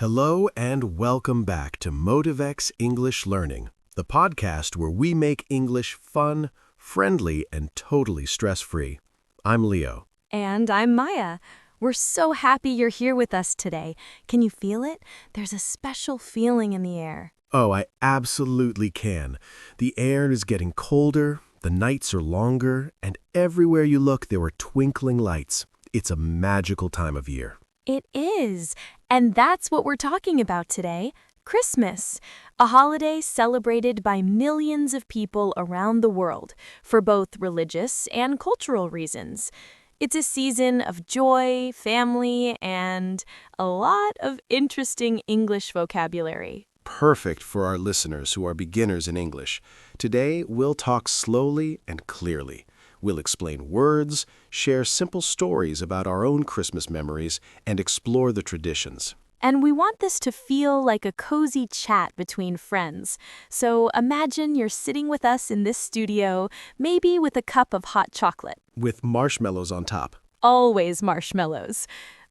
Hello and welcome back to Motivex English Learning, the podcast where we make English fun, friendly, and totally stress-free. I'm Leo. And I'm Maya. We're so happy you're here with us today. Can you feel it? There's a special feeling in the air. Oh, I absolutely can. The air is getting colder, the nights are longer, and everywhere you look there are twinkling lights. It's a magical time of year. It is. And that's what we're talking about today. Christmas, a holiday celebrated by millions of people around the world for both religious and cultural reasons. It's a season of joy, family, and a lot of interesting English vocabulary. Perfect for our listeners who are beginners in English. Today, we'll talk slowly and clearly. We'll explain words, share simple stories about our own Christmas memories, and explore the traditions. And we want this to feel like a cozy chat between friends. So imagine you're sitting with us in this studio, maybe with a cup of hot chocolate. With marshmallows on top. Always marshmallows.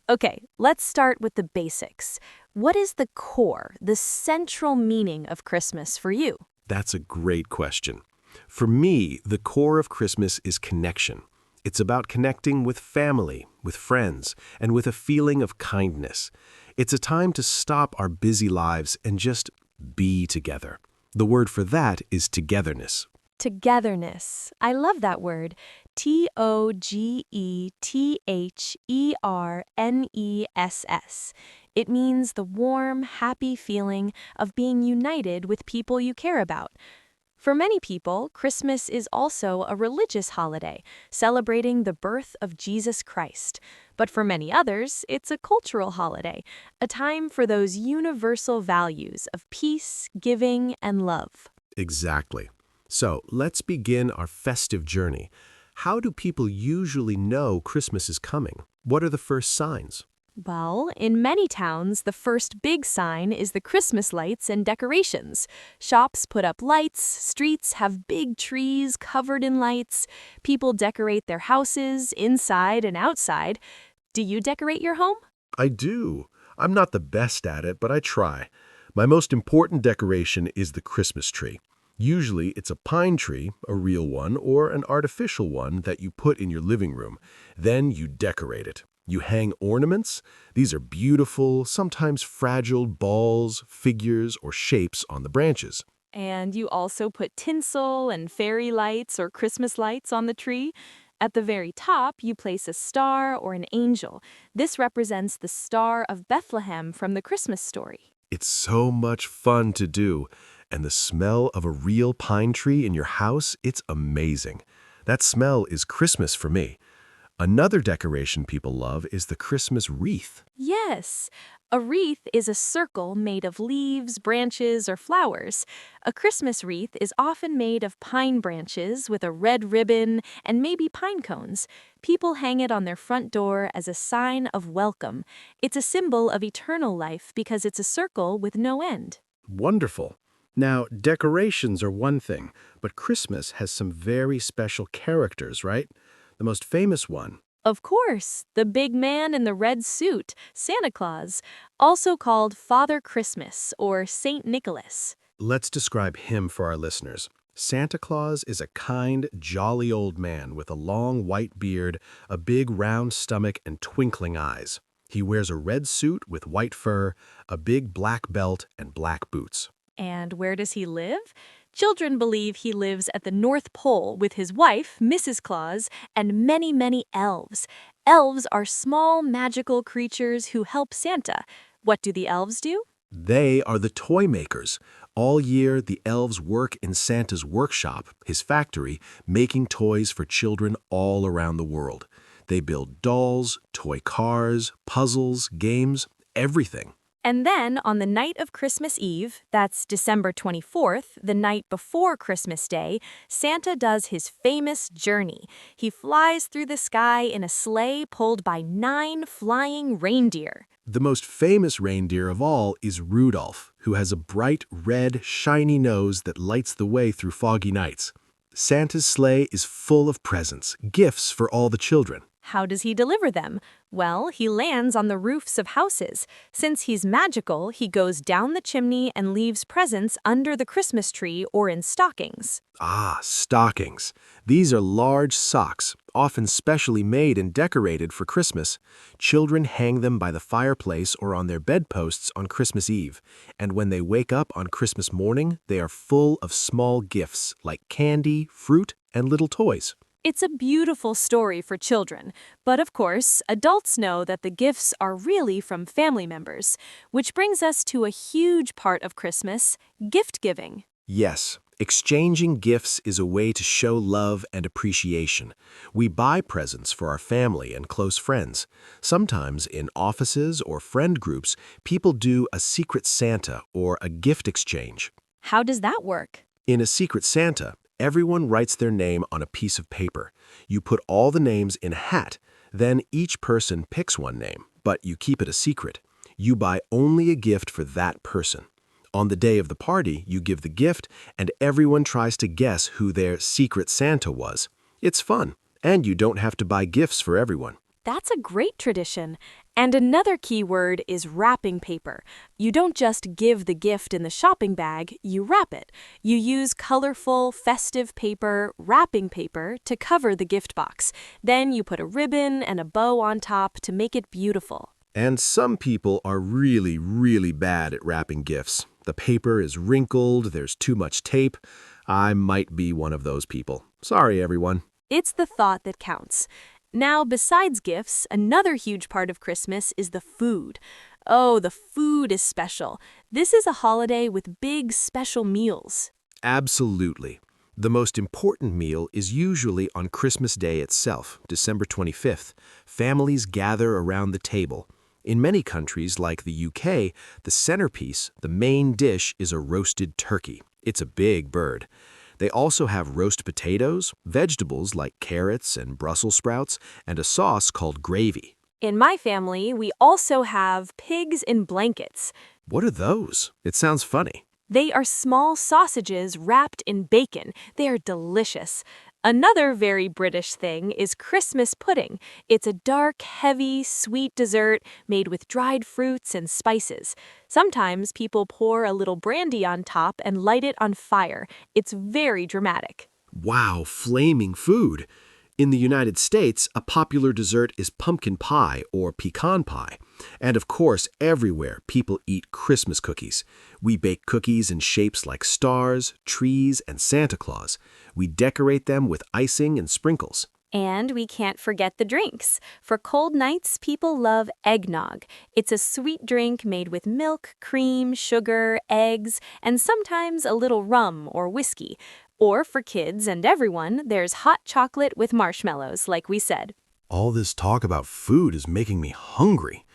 Okay, let's start with the basics. What is the core, the central meaning of Christmas for you? That's a great question. For me, the core of Christmas is connection. It's about connecting with family, with friends, and with a feeling of kindness. It's a time to stop our busy lives and just be together. The word for that is togetherness. Togetherness. I love that word. Togetherness. It means the warm, happy feeling of being united with people you care about. For many people, Christmas is also a religious holiday, celebrating the birth of Jesus Christ. But for many others, it's a cultural holiday, a time for those universal values of peace, giving, and love. Exactly. So let's begin our festive journey. How do people usually know Christmas is coming? What are the first signs? Well, in many towns, the first big sign is the Christmas lights and decorations. Shops put up lights, streets have big trees covered in lights, people decorate their houses inside and outside. Do you decorate your home? I do. I'm not the best at it, but I try. My most important decoration is the Christmas tree. Usually it's a pine tree, a real one, or an artificial one that you put in your living room. Then you decorate it. You hang ornaments. These are beautiful, sometimes fragile balls, figures, or shapes on the branches. And you also put tinsel and fairy lights or Christmas lights on the tree. At the very top, you place a star or an angel. This represents the Star of Bethlehem from the Christmas story. It's so much fun to do. And the smell of a real pine tree in your house, it's amazing. That smell is Christmas for me. Another decoration people love is the Christmas wreath. Yes, a wreath is a circle made of leaves, branches, or flowers. A Christmas wreath is often made of pine branches with a red ribbon and maybe pine cones. People hang it on their front door as a sign of welcome. It's a symbol of eternal life because it's a circle with no end. Wonderful. Now, decorations are one thing, but Christmas has some very special characters, right? The most famous one. Of course, the big man in the red suit, Santa Claus, also called Father Christmas or Saint Nicholas. Let's describe him for our listeners. Santa Claus is a kind, jolly old man with a long white beard, a big round stomach, and twinkling eyes. He wears a red suit with white fur, a big black belt, and black boots. And where does he live? Children believe he lives at the North Pole with his wife, Mrs. Claus, and many, many elves. Elves are small, magical creatures who help Santa. What do the elves do? They are the toy makers. All year, the elves work in Santa's workshop, his factory, making toys for children all around the world. They build dolls, toy cars, puzzles, games, everything. And then on the night of Christmas Eve, that's December 24th, the night before Christmas Day, Santa does his famous journey. He flies through the sky in a sleigh pulled by 9 flying reindeer. The most famous reindeer of all is Rudolph, who has a bright, red, shiny nose that lights the way through foggy nights. Santa's sleigh is full of presents, gifts for all the children. How does he deliver them? Well, he lands on the roofs of houses. Since he's magical, he goes down the chimney and leaves presents under the Christmas tree or in stockings. Ah, stockings. These are large socks, often specially made and decorated for Christmas. Children hang them by the fireplace or on their bedposts on Christmas Eve, and when they wake up on Christmas morning, they are full of small gifts like candy, fruit, and little toys. It's a beautiful story for children, but of course, adults know that the gifts are really from family members, which brings us to a huge part of Christmas, gift giving. Yes, exchanging gifts is a way to show love and appreciation. We buy presents for our family and close friends. Sometimes in offices or friend groups, people do a Secret Santa or a gift exchange. How does that work? In a Secret Santa, everyone writes their name on a piece of paper. You put all the names in a hat. Then each person picks one name, but you keep it a secret. You buy only a gift for that person. On the day of the party, you give the gift, and everyone tries to guess who their Secret Santa was. It's fun, and you don't have to buy gifts for everyone. That's a great tradition. And another key word is wrapping paper. You don't just give the gift in the shopping bag, you wrap it. You use colorful, festive paper, wrapping paper, to cover the gift box. Then you put a ribbon and a bow on top to make it beautiful. And some people are really bad at wrapping gifts. The paper is wrinkled, there's too much tape. I might be one of those people. Sorry, everyone. It's the thought that counts. Now, besides gifts, another huge part of Christmas is the food. Oh, the food is special. This is a holiday with big, special meals. Absolutely. The most important meal is usually on Christmas Day itself, December 25th. Families gather around the table. In many countries, like the UK, the centerpiece, the main dish, is a roasted turkey. It's a big bird. They also have roast potatoes, vegetables like carrots and Brussels sprouts, and a sauce called gravy. In my family, we also have pigs in blankets. What are those? It sounds funny. They are small sausages wrapped in bacon. They are delicious. Another very British thing is Christmas pudding. It's a dark, heavy, sweet dessert made with dried fruits and spices. Sometimes people pour a little brandy on top and light it on fire. It's very dramatic. Wow, flaming food. In the United States, a popular dessert is pumpkin pie or pecan pie. And of course, everywhere, people eat Christmas cookies. We bake cookies in shapes like stars, trees, and Santa Claus. We decorate them with icing and sprinkles. And we can't forget the drinks. For cold nights, people love eggnog. It's a sweet drink made with milk, cream, sugar, eggs, and sometimes a little rum or whiskey. Or for kids and everyone, there's hot chocolate with marshmallows, like we said. All this talk about food is making me hungry.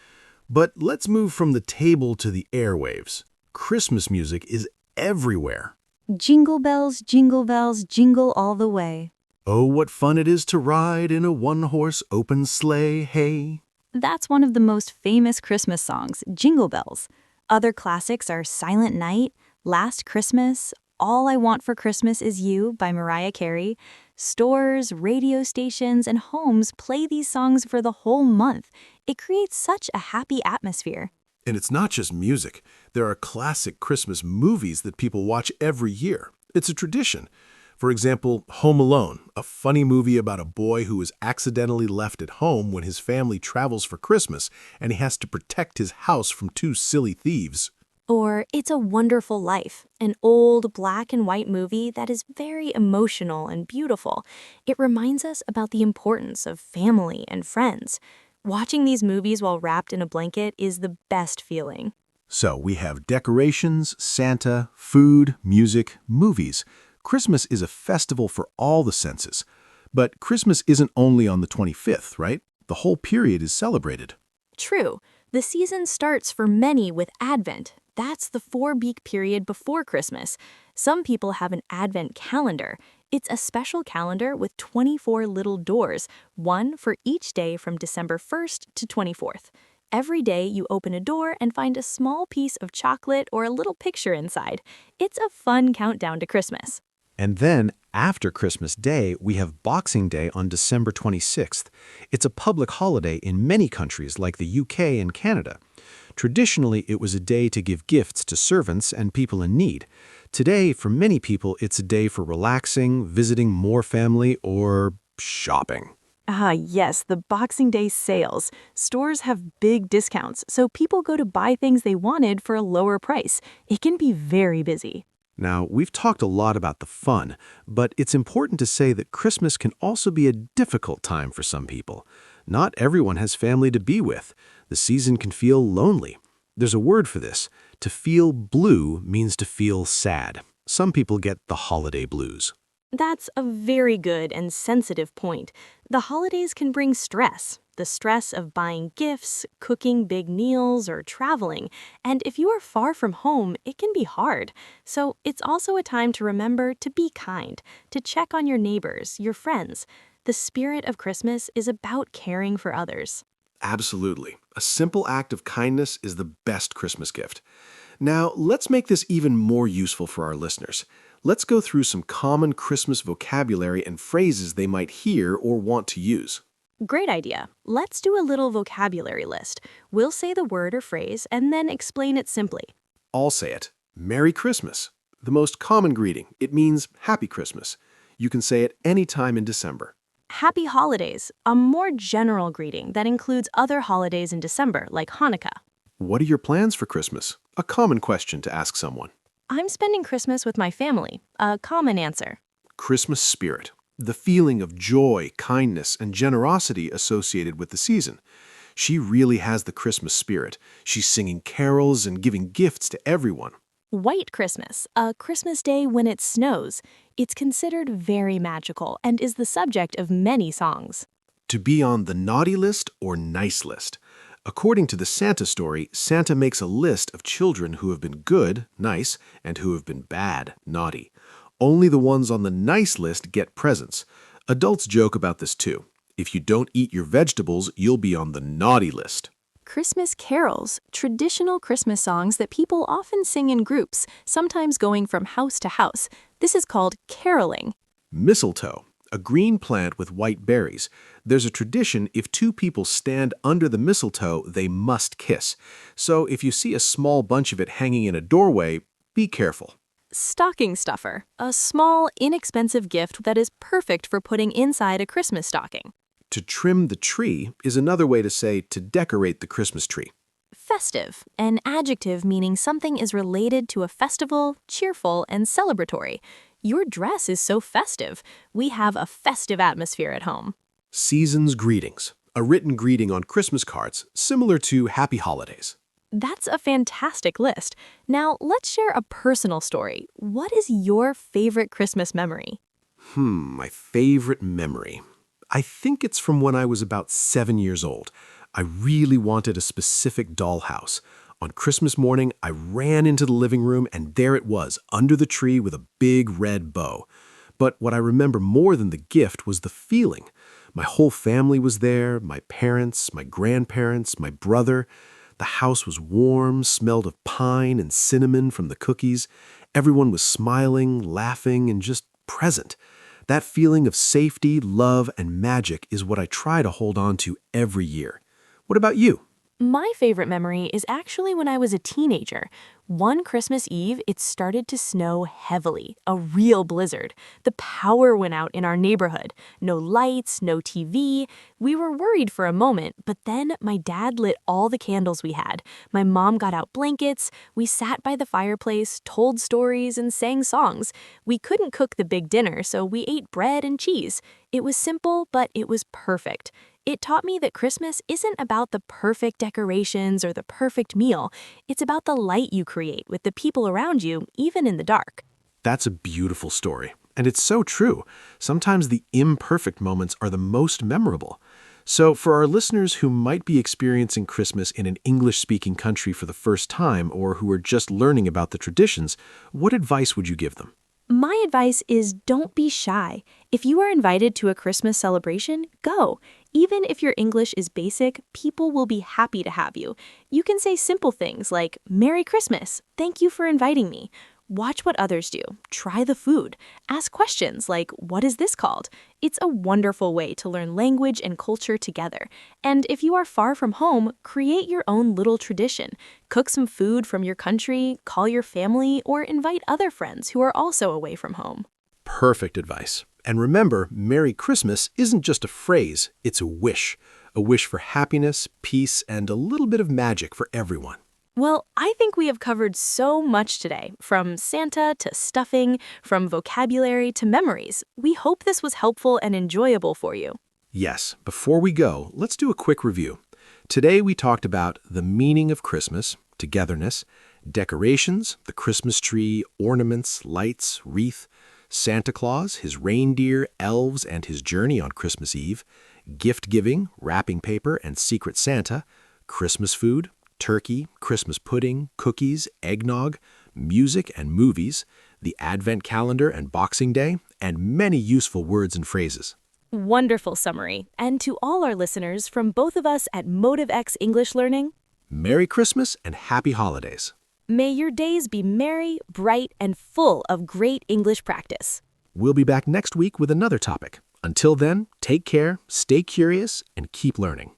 But let's move from the table to the airwaves. Christmas music is everywhere. Jingle bells, jingle all the way. Oh, what fun it is to ride in a one-horse open sleigh, hey. That's one of the most famous Christmas songs, Jingle Bells. Other classics are Silent Night, Last Christmas, All I Want for Christmas Is You by Mariah Carey. Stores, radio stations, and homes play these songs for the whole month. It creates such a happy atmosphere. And it's not just music. There are classic Christmas movies that people watch every year. It's a tradition. For example, Home Alone, a funny movie about a boy who is accidentally left at home when his family travels for Christmas and he has to protect his house from two silly thieves. Or It's a Wonderful Life, an old black and white movie that is very emotional and beautiful. It reminds us about the importance of family and friends. Watching these movies while wrapped in a blanket is the best feeling. So we have decorations, Santa, food, music, movies. Christmas is a festival for all the senses. But Christmas isn't only on the 25th, right? The whole period is celebrated. True. The season starts for many with Advent. That's the 4-week period before Christmas. Some people have an Advent calendar. It's a special calendar with 24 little doors, one for each day from December 1st to 24th. Every day you open a door and find a small piece of chocolate or a little picture inside. It's a fun countdown to Christmas. And then, after Christmas Day, we have Boxing Day on December 26th. It's a public holiday in many countries like the UK and Canada. Traditionally, it was a day to give gifts to servants and people in need. Today, for many people, it's a day for relaxing, visiting more family, or shopping. Ah, yes, the Boxing Day sales. Stores have big discounts, so people go to buy things they wanted for a lower price. It can be very busy. Now, we've talked a lot about the fun, but it's important to say that Christmas can also be a difficult time for some people. Not everyone has family to be with. The season can feel lonely. There's a word for this. To feel blue means to feel sad. Some people get the holiday blues. That's a very good and sensitive point. The holidays can bring stress. The stress of buying gifts, cooking big meals, or traveling. And if you are far from home, it can be hard. So it's also a time to remember to be kind, to check on your neighbors, your friends. The spirit of Christmas is about caring for others. Absolutely. A simple act of kindness is the best Christmas gift. Now, let's make this even more useful for our listeners. Let's go through some common Christmas vocabulary and phrases they might hear or want to use. Great idea. Let's do a little vocabulary list. We'll say the word or phrase and then explain it simply. I'll say it. Merry Christmas. The most common greeting. It means Happy Christmas. You can say it any time in December. Happy Holidays, a more general greeting that includes other holidays in December, like Hanukkah. What are your plans for Christmas? A common question to ask someone. I'm spending Christmas with my family, a common answer. Christmas spirit. The feeling of joy, kindness, and generosity associated with the season. She really has the Christmas spirit. She's singing carols and giving gifts to everyone. White Christmas, a Christmas day when it snows. It's considered very magical and is the subject of many songs. To be on the naughty list or nice list. According to the Santa story, Santa makes a list of children who have been good, nice, and who have been bad, naughty. Only the ones on the nice list get presents. Adults joke about this too. If you don't eat your vegetables, you'll be on the naughty list. Christmas carols, traditional Christmas songs that people often sing in groups, sometimes going from house to house. This is called caroling. Mistletoe, a green plant with white berries. There's a tradition if two people stand under the mistletoe, they must kiss. So if you see a small bunch of it hanging in a doorway, be careful. Stocking stuffer, a small, inexpensive gift that is perfect for putting inside a Christmas stocking. To trim the tree is another way to say to decorate the Christmas tree. Festive, an adjective meaning something is related to a festival, cheerful, and celebratory. Your dress is so festive. We have a festive atmosphere at home. Season's greetings, a written greeting on Christmas cards, similar to Happy Holidays. That's a fantastic list. Now, let's share a personal story. What is your favorite Christmas memory? My favorite memory. I think it's from when I was about 7 years old. I really wanted a specific dollhouse. On Christmas morning, I ran into the living room and there it was, under the tree with a big red bow. But what I remember more than the gift was the feeling. My whole family was there, my parents, my grandparents, my brother. The house was warm, smelled of pine and cinnamon from the cookies. Everyone was smiling, laughing, and just present. That feeling of safety, love, and magic is what I try to hold on to every year. What about you? My favorite memory is actually when I was a teenager. One Christmas Eve, it started to snow heavily, a real blizzard. The power went out in our neighborhood. No lights, no TV. We were worried for a moment, but then my dad lit all the candles we had. My mom got out blankets. We sat by the fireplace, told stories, and sang songs. We couldn't cook the big dinner, so we ate bread and cheese. It was simple, but it was perfect. It taught me that Christmas isn't about the perfect decorations or the perfect meal. It's about the light you create with the people around you, even in the dark. That's a beautiful story. And it's so true. Sometimes the imperfect moments are the most memorable. So for our listeners who might be experiencing Christmas in an English-speaking country for the first time or who are just learning about the traditions, what advice would you give them? My advice is don't be shy. If you are invited to a Christmas celebration, go. Even if your English is basic, people will be happy to have you. You can say simple things like, "Merry Christmas, thank you for inviting me." Watch what others do. Try the food. Ask questions like, what is this called? It's a wonderful way to learn language and culture together. And if you are far from home, create your own little tradition. Cook some food from your country, call your family, or invite other friends who are also away from home. Perfect advice. And remember, Merry Christmas isn't just a phrase, it's a wish for happiness, peace, and a little bit of magic for everyone. Well, I think we have covered so much today, from Santa to stuffing, from vocabulary to memories. We hope this was helpful and enjoyable for you. Yes, before we go, let's do a quick review. Today we talked about the meaning of Christmas, togetherness, decorations, the Christmas tree, ornaments, lights, wreath, Santa Claus, his reindeer, elves, and his journey on Christmas Eve, gift giving, wrapping paper, and Secret Santa, Christmas food, turkey, Christmas pudding, cookies, eggnog, music and movies, the Advent calendar and Boxing Day, and many useful words and phrases. Wonderful summary. And to all our listeners from both of us at MotiveX English Learning, Merry Christmas and Happy Holidays. may your days be merry, bright, and full of great English practice. We'll be back next week with another topic. Until then, take care, stay curious, and keep learning.